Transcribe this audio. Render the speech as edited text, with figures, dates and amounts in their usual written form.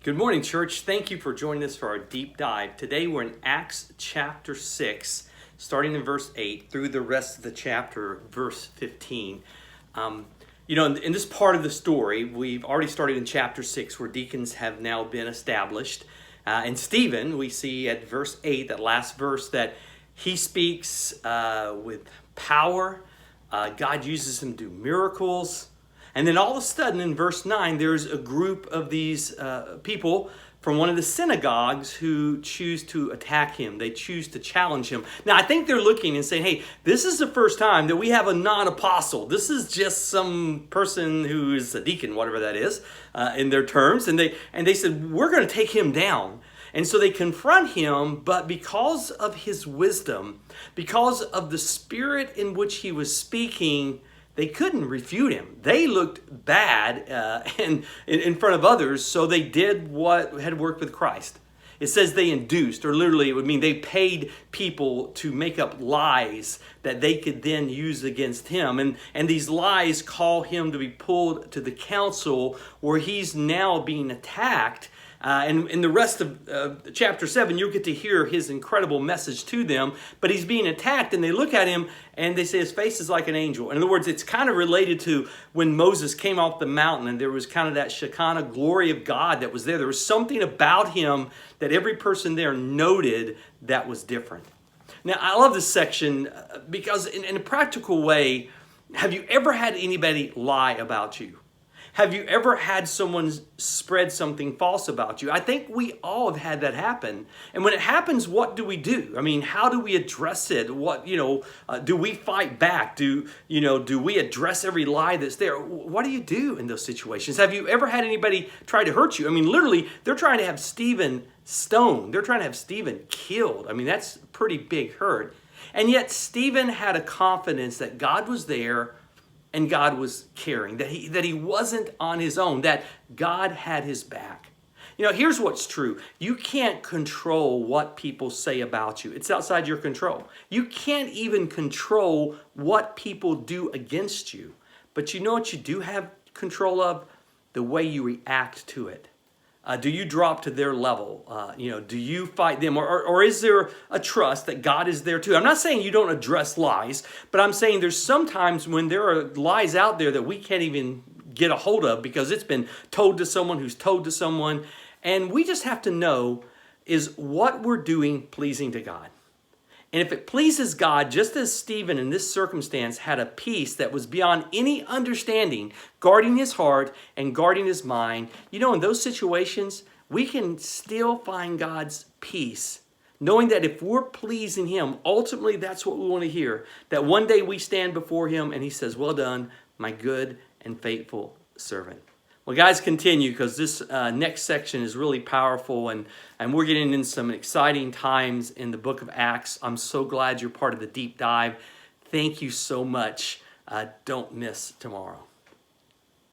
Good morning, church. Thank you for joining us for our deep dive. Today we're in Acts chapter 6, starting in verse 8 through the rest of the chapter, verse 15. In this part of the story, we've already started in chapter 6 where deacons have now been established. And Stephen, we see at verse 8, that last verse, that he speaks with power. God uses him to do miracles. And then all of a sudden in verse 9, there's a group of these people from one of the synagogues who choose to attack him. They choose to challenge him. Now, I think they're looking and saying, hey, this is the first time that we have a non-apostle. This is just some person who is a deacon, whatever that is, in their terms. And they said, we're going to take him down. And so they confront him, but because of his wisdom, because of the spirit in which he was speaking, they couldn't refute him. They looked bad in front of others, so they did what had worked with Christ. It says they induced, or literally it would mean they paid people to make up lies that they could then use against him. And these lies call him to be pulled to the council where he's now being attacked. And in the rest of chapter 7, you'll get to hear his incredible message to them. But he's being attacked, and they look at him, and they say his face is like an angel. In other words, it's kind of related to when Moses came off the mountain, and there was kind of that Shekinah glory of God that was there. There was something about him that every person there noted that was different. Now, I love this section because in a practical way, have you ever had anybody lie about you? Have you ever had someone spread something false about you? I think we all have had that happen. And when it happens, what do we do? I mean, how do we address it? Do we fight back? Do we address every lie that's there? What do you do in those situations? Have you ever had anybody try to hurt you? I mean, literally, they're trying to have Stephen stoned. They're trying to have Stephen killed. I mean, that's a pretty big hurt. And yet Stephen had a confidence that God was there and God was caring, that he wasn't on his own, that God had his back. Here's what's true. You can't control what people say about you. It's outside your control. You can't even control what people do against you. But you know what you do have control of? The way you react to it. Do you drop to their level? Do you fight them? Or is there a trust that God is there too? I'm not saying you don't address lies, but I'm saying there's sometimes when there are lies out there that we can't even get a hold of because it's been told to someone who's told to someone. And we just have to know, is what we're doing pleasing to God? And if it pleases God, just as Stephen in this circumstance had a peace that was beyond any understanding, guarding his heart and guarding his mind, in those situations, we can still find God's peace, knowing that if we're pleasing him, ultimately that's what we want to hear, that one day we stand before him and he says, well done, my good and faithful servant. Well, guys, continue because this next section is really powerful and we're getting in some exciting times in the book of Acts. I'm so glad you're part of the deep dive. Thank you so much. Don't miss tomorrow.